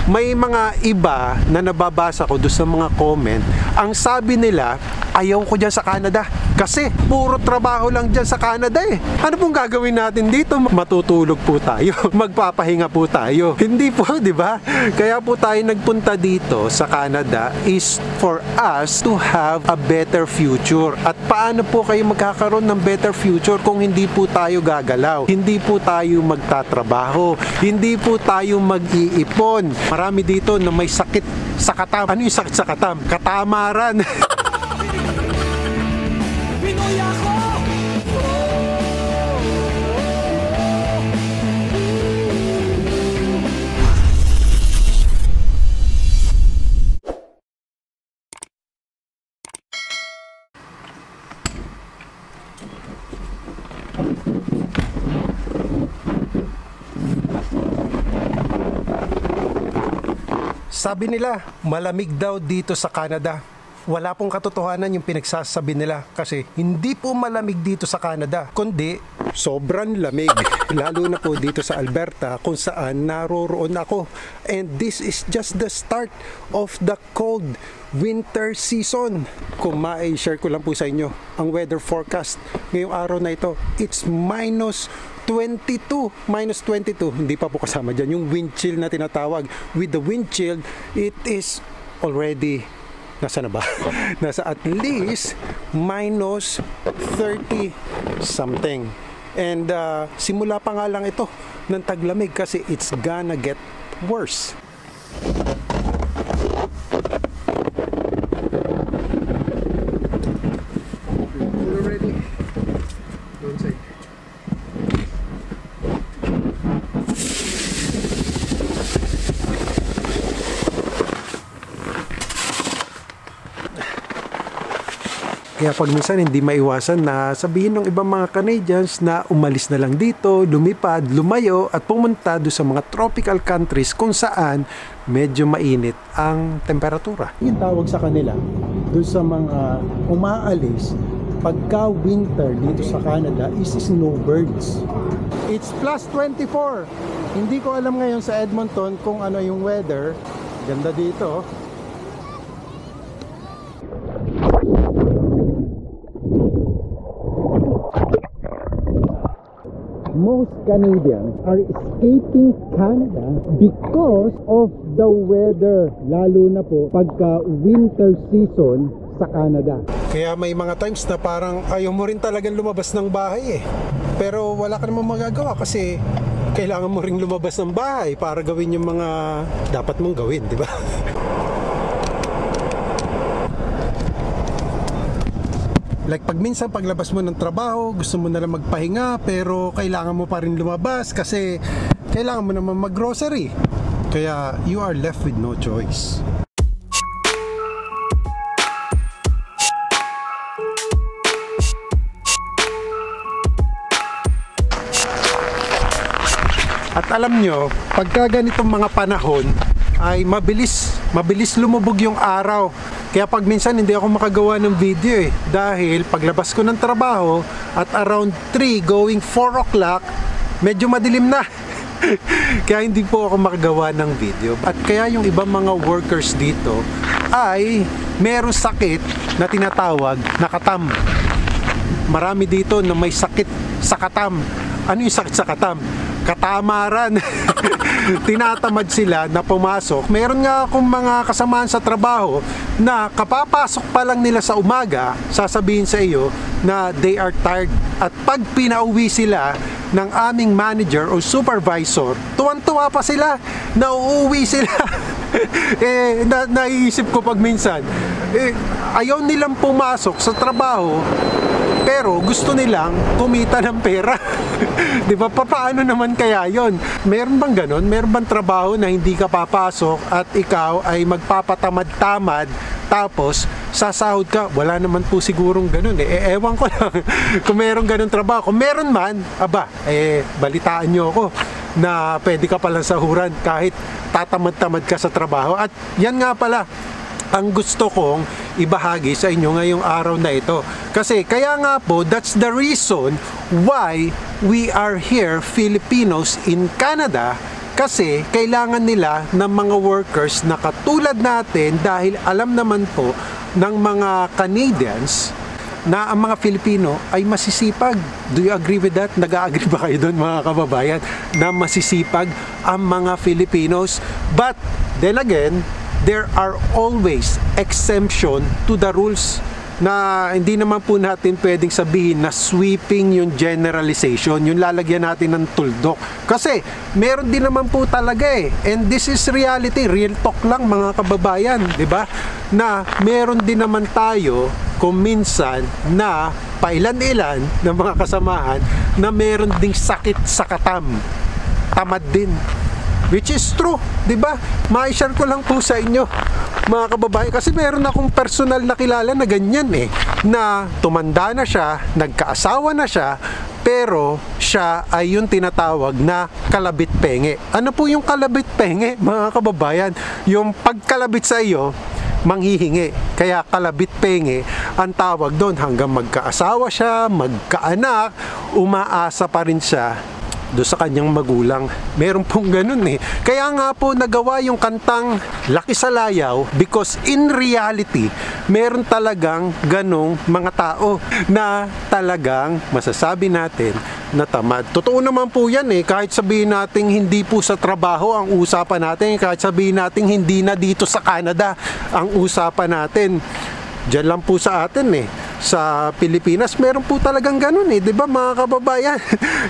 may mga iba na nababasa ko doon sa mga comment, ang sabi nila, ayaw ko dyan sa Canada kasi puro trabaho lang dyan sa Canada eh. Ano pong gagawin natin dito? Matutulog po tayo, magpapahinga po tayo. Hindi po, di ba? Kaya po tayo nagpunta dito sa Canada is for us to have a better future. At paano po kayo magkakaroon ng better future kung hindi po tayo gagalaw? Hindi po tayo magtatrabaho. Hindi po tayo mag-iipon. Marami dito na may sakit sa katam. Ano yung sakit sa katam? Katamaran. Pinoy ako! Sabi nila, malamig daw dito sa Canada. Wala pong katotohanan yung pinagsasabi nila kasi hindi po malamig dito sa Canada, kundi sobrang lamig. Lalo na po dito sa Alberta kung saan naroroon ako. And this is just the start of the cold winter season. Kung ma-share ko lang po sa inyo ang weather forecast ngayong araw na ito, it's minus 22, hindi pa po kasama dyan yung wind chill na tinatawag. With the wind chill, it is already, nasa na ba? Nasa at least minus 30 something. And simula pa nga lang ito ng taglamig kasi it's gonna get worse. Kaya pag minsan hindi maiwasan na sabihin ng ibang mga Canadians na umalis na lang dito, lumipad, lumayo at pumunta doon sa mga tropical countries kung saan medyo mainit ang temperatura. Yung tawag sa kanila doon sa mga umaalis pagka winter dito sa Canada is snowbirds. It's plus 24. Hindi ko alam ngayon sa Edmonton kung ano yung weather. Ganda dito. Most Canadians are escaping Canada because of the weather, lalo na po pagka winter season sa Canada. Kaya may mga times na parang ayaw mo rin talagang lumabas ng bahay eh. Pero wala ka namang magagawa kasi kailangan mo ring lumabas ng bahay para gawin yung mga dapat mong gawin, di ba? Like pag minsan paglabas mo ng trabaho, gusto mo na lang magpahinga pero kailangan mo pa rin lumabas kasi kailangan mo naman mag-grocery. Kaya you are left with no choice. At alam nyo, pagka ganitong mga panahon ay mabilis lumubog yung araw. Kaya pag minsan hindi ako makagawa ng video eh. Dahil paglabas ko ng trabaho at around 3 going 4 o'clock, medyo madilim na. Kaya hindi po ako makagawa ng video. At kaya yung ibang mga workers dito ay merong sakit na tinatawag na katam. Marami dito na may sakit sa katam. Ano yung sakit sa katam? Katamaran. Tinatamad sila na pumasok. Meron nga akong mga kasamaan sa trabaho na kapapasok pa lang nila sa umaga, sasabihin sa iyo na they are tired. At pag pinauwi sila ng aming manager o supervisor, tuwan-tuwa pa sila na uuwi sila. Naiisip ko pag minsan, ayaw nilang pumasok sa trabaho pero gusto nilang kumita ng pera. Di ba? Paano naman kaya yon? Meron bang ganon? Meron bang trabaho na hindi ka papasok at ikaw ay magpapatamad-tamad tapos sasahod ka? Wala naman po sigurong ganon eh. Ewan ko lang kung meron ganon trabaho. Kung meron man, balitaan nyo ako na pwede ka palang sahuran kahit tatamad-tamad ka sa trabaho. At yan nga pala ang gusto kong ibahagi sa inyo ngayong araw na ito. Kasi kaya nga po, that's the reason why we are here, Filipinos in Canada, Kasi kailangan nila ng mga workers na katulad natin dahil alam naman po ng mga Canadians na ang mga Filipino ay masisipag. Do you agree with that? Nag-a-agree ba kayo doon mga kababayan na masisipag ang mga Filipinos? But then again, there are always exemption to the rules na hindi naman po natin pwedeng sabihin na sweeping yung generalization, yung lalagyan natin ng tuldok. Kasi meron din naman po talaga and this is reality, real talk lang mga kababayan, di ba? Na meron din naman tayo kung minsan na pailan-ilan ng mga kasamahan na meron ding sakit sa katam, tamad din. Which is true, di ba? Ma-share ko lang po sa inyo mga kababayan, kasi meron akong personal na kilala na ganyan na tumanda na siya, nagkaasawa na siya, pero siya ay yung tinatawag na kalabit penge. Ano po yung kalabit penge mga kababayan? Yung pagkalabit sa iyo, manghihingi. Kaya kalabit penge ang tawag doon, hanggang magkaasawa siya, magkaanak, umaasa pa rin siya doon sa kanyang magulang. Meron pong ganun Kaya nga po nagawa yung kantang Laki sa Layaw, because in reality, meron talagang ganong mga tao na talagang masasabi natin na tamad. Totoo naman po yan kahit sabihin natin hindi po sa trabaho ang usapan natin, kahit sabihin natin hindi na dito sa Canada ang usapan natin. Diyan lang po sa atin sa Pilipinas, meron po talagang ganun di ba mga kababayan?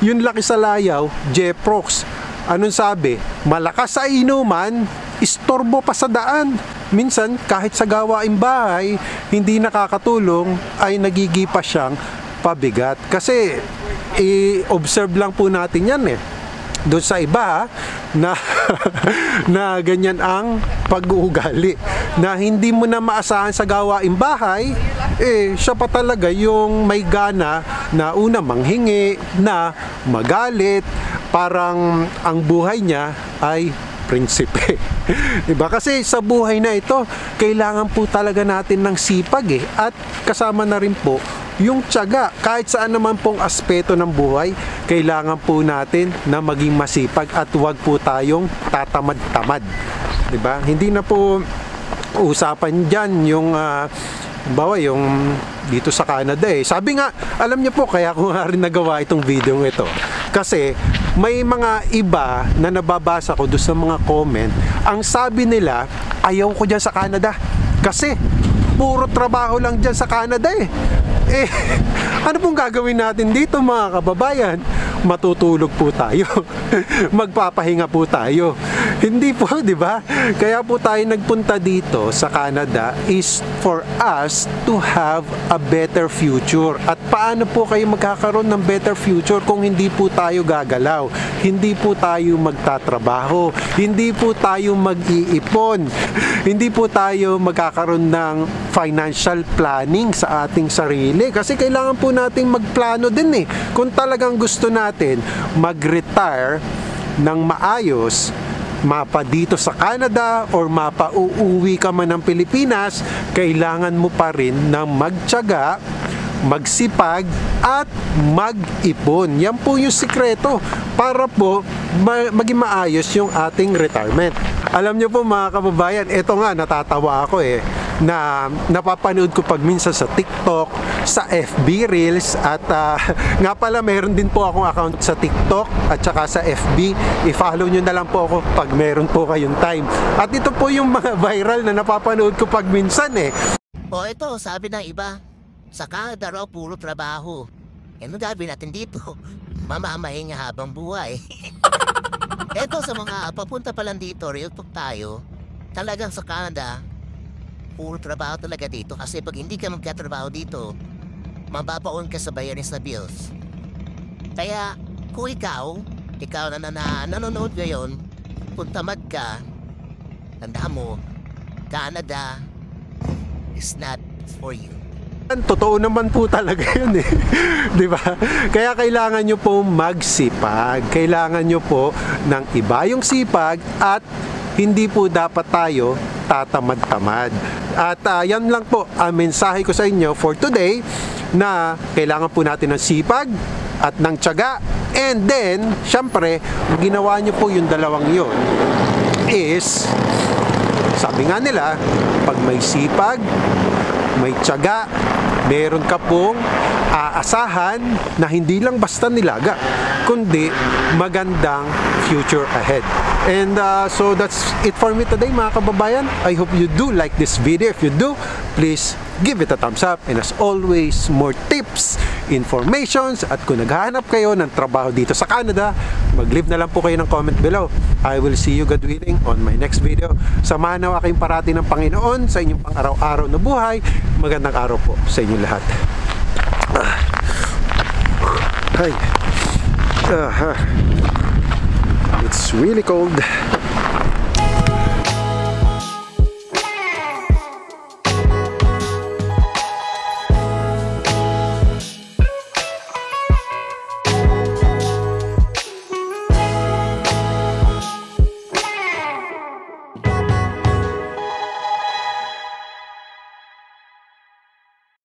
Yung Laki sa Layaw, Jeprox, anong sabi? Malakas sa inuman, istorbo pa sa daan. Minsan, kahit sa gawaing bahay, hindi nakakatulong, ay nagigipa siyang pabigat. Kasi, i-observe lang po natin yan doon sa iba na na ganyan ang pag-uugali, na hindi mo na maasahan sa gawaing bahay, siya pa talaga yung may gana na una manghingi, na magalit, parang ang buhay niya ay prinsipe. Diba? Kasi sa buhay na ito, kailangan po talaga natin ng sipag at kasama na rin po yung tiyaga. Kahit saan naman pong aspeto ng buhay, kailangan po natin na maging masipag at huwag po tayong tatamad-tamad. Diba? Hindi na po usapan dyan yung bawa yung dito sa Canada Sabi nga, alam niyo po, kaya ko nga rin nagawa itong video ito. Kasi may mga iba na nababasa ko doon sa mga comment, ang sabi nila, ayaw ko dyan sa Canada. Kasi puro trabaho lang dyan sa Canada ano pong gagawin natin dito mga kababayan? Matutulog po tayo. Magpapahinga po tayo. Hindi po, di ba? Kaya po tayo nagpunta dito sa Canada is for us to have a better future. At paano po kayo magkakaroon ng better future kung hindi po tayo gagalaw? Hindi po tayo magtatrabaho. Hindi po tayo mag-iipon. Hindi po tayo magkakaroon ng financial planning sa ating sarili. Kasi kailangan po nating magplano din Kung talagang gusto natin mag-retire ng maayos, mapa dito sa Canada or mapa uuwi ka man ng Pilipinas, kailangan mo pa rin na magtiyaga, magsipag at mag-ipon. Yan po yung sikreto para po maging maayos yung ating retirement. Alam nyo po mga kababayan, ito nga natatawa ako na napapanood ko pag minsan sa TikTok, sa FB Reels, at nga pala meron din po akong account sa TikTok at saka sa FB. I-follow nyo na lang po ako pag meron po kayong time. At ito po yung mga viral na napapanood ko pag minsan ito, sabi ng iba, sa Canada raw puro trabaho. Ano gagawin natin dito? Mamamahinga habang buhay. Ito sa mga papunta pa lang dito, real talk tayo, talagang sa Canada, puro trabaho talaga dito. Kasi pag hindi ka magkatrabaho dito, mababaon ka sa bayarin sa bills. Kaya kung ikaw na nanonood ngayon, kung tamad ka, tanda mo, Canada is not for you. Totoo naman po talaga yun di ba? Kaya kailangan nyo po magsipag. Kailangan nyo po ng iba yung sipag at hindi po dapat tayo tatamad-tamad. At yan lang po ang mensahe ko sa inyo for today, na kailangan po natin ng sipag at ng tiyaga. And then, syempre, ginawa nyo po yung dalawang yun is, sabi nga nila, pag may sipag, may tiyaga, meron ka pong aasahan na hindi lang basta nilaga, kundi magandang future ahead. And so that's it for me today, mga kababayan. I hope you do like this video. If you do, please give it a thumbs up. And as always, more tips, informations, at kung naghahanap kayo ng trabaho dito sa Canada, mag-leave na lang po kayo ng comment below. I will see you, God willing, on my next video. Samahan na kayong parati ng Panginoon sa inyong pang-araw-araw na buhay. Magandang araw po sa inyong lahat. Hi. It's really cold.